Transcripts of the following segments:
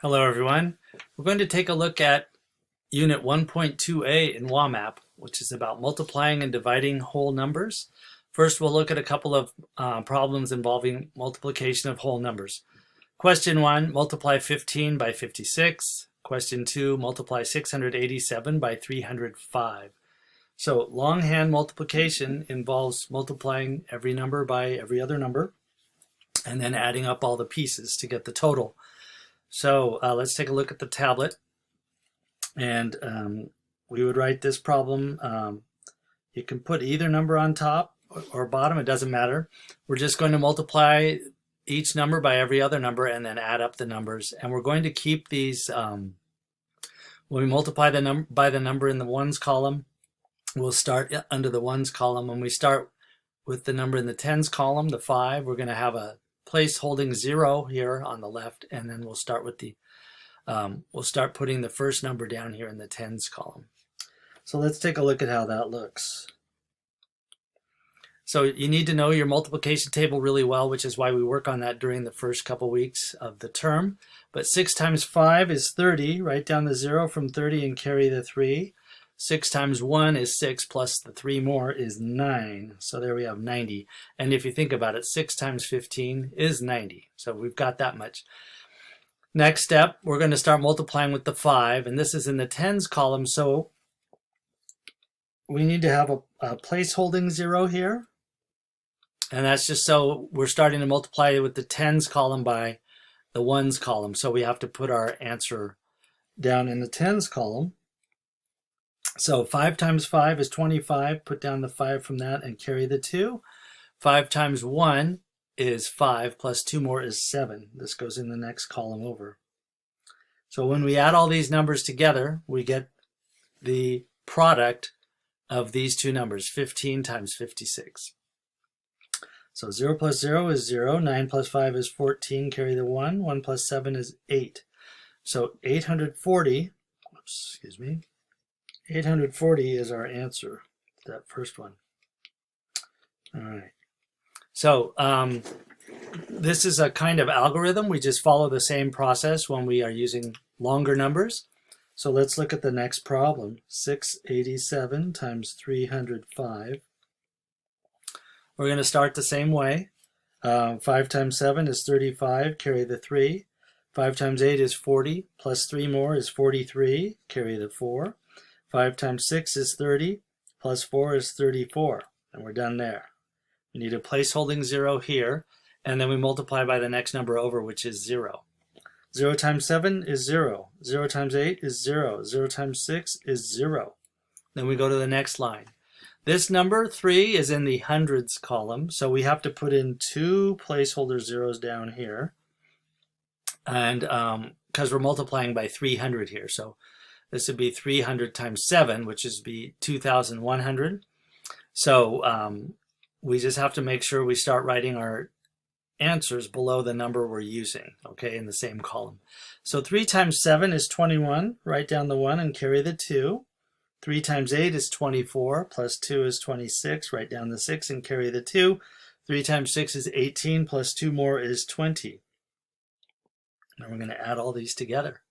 Hello everyone. We're going to take a look at Unit 1.2a in WAMAP, which is about multiplying and dividing whole numbers. First, we'll look at a couple of problems involving multiplication of whole numbers. Question 1, multiply 15 by 56. Question 2, multiply 687 by 305. So longhand multiplication involves multiplying every number by every other number and then adding up all the pieces to get the total. So let's take a look at the tablet, and we would write this problem. You can put either number on top or bottom, it doesn't matter. We're just going to multiply each number by every other number and then add up the numbers. And we're going to keep these, when we multiply by the number in the ones column, we'll start under the ones column. When we start with the number in the tens column, the 5, we're going to have a place holding 0 here on the left, and then we'll start with the we'll start putting the first number down here in the tens column. So let's take a look at how that looks. So you need to know your multiplication table really well, which is why we work on that during the first couple weeks of the term. But 6 times 5 is 30. Write down the 0 from 30 and carry the 3. 6 times 1 is 6, plus the 3 more is 9. So there we have 90. And if you think about it, 6 times 15 is 90. So we've got that much. Next step, we're going to start multiplying with the 5. And this is in the tens column. So we need to have a place holding 0 here. And that's just so we're starting to multiply with the tens column by the ones column. So we have to put our answer down in the tens column. So 5 times 5 is 25. Put down the 5 from that and carry the 2. 5 times 1 is 5, plus 2 more is 7. This goes in the next column over. So when we add all these numbers together, we get the product of these two numbers, 15 times 56. So 0 plus 0 is 0. 9 plus 5 is 14. Carry the 1. 1 plus 7 is 8. So 840, 840 is our answer, that first one. All right. So this is a kind of algorithm. We just follow the same process when we are using longer numbers. So let's look at the next problem. 687 times 305. We're going to start the same way. 5 times 7 is 35. Carry the 3. 5 times 8 is 40. Plus 3 more is 43. Carry the 4. 5 times 6 is 30, plus 4 is 34, and we're done there. We need a place holding 0 here, and then we multiply by the next number over, which is 0. 0 times 7 is 0. 0 times 8 is 0. 0 times 6 is 0. Then we go to the next line. This number, 3, is in the hundreds column, so we have to put in 2 placeholder zeros down here, and because we're multiplying by 300 here, so this would be 300 times 7, which is be 2,100. So we just have to make sure we start writing our answers below the number we're using, okay, in the same column. So 3 times 7 is 21. Write down the 1 and carry the 2. 3 times 8 is 24, plus 2 is 26. Write down the 6 and carry the 2. 3 times 6 is 18, plus 2 more is 20. Now we're going to add all these together.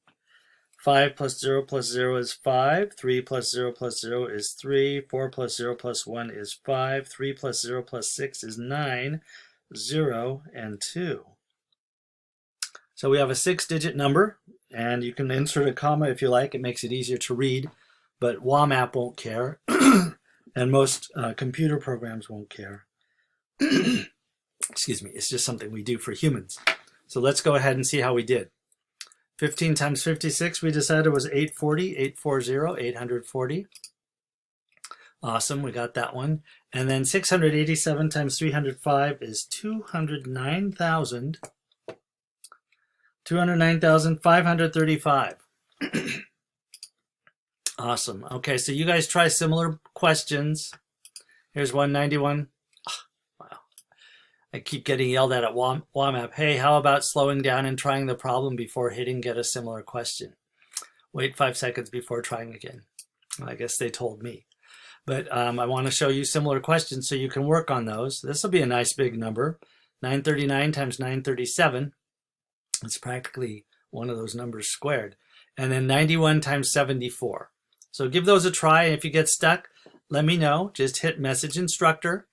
5 plus 0 is 5. 3 plus 0 is 3. 4 plus 0 plus 1 is 5. 3 plus 0 plus 6 is 9. 0 and 2. So we have a 6-digit number, and you can insert a comma if you like. It makes it easier to read, but WAMAP won't care, and most computer programs won't care. Excuse me, it's just something we do for humans. So let's go ahead and see how we did. 15 times 56, we decided was 840, 840. Awesome, we got that one. And then 687 times 305 is 209,535. Awesome. Okay, so you guys try similar questions. Here's 191. Wow. I keep getting yelled at WAMAP. Hey, how about slowing down and trying the problem before hitting get a similar question? Wait 5 seconds before trying again. Well, I guess they told me. But I want to show you similar questions so you can work on those. This will be a nice big number. 939 times 937. It's practically one of those numbers squared. And then 91 times 74. So give those a try. If you get stuck, let me know. Just hit message instructor.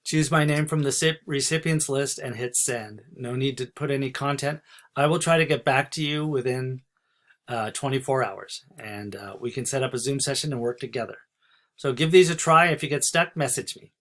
Choose my name from the recipients list and hit send. No need to put any content. I will try to get back to you within 24 hours. And we can set up a Zoom session and work together. So give these a try. If you get stuck, message me.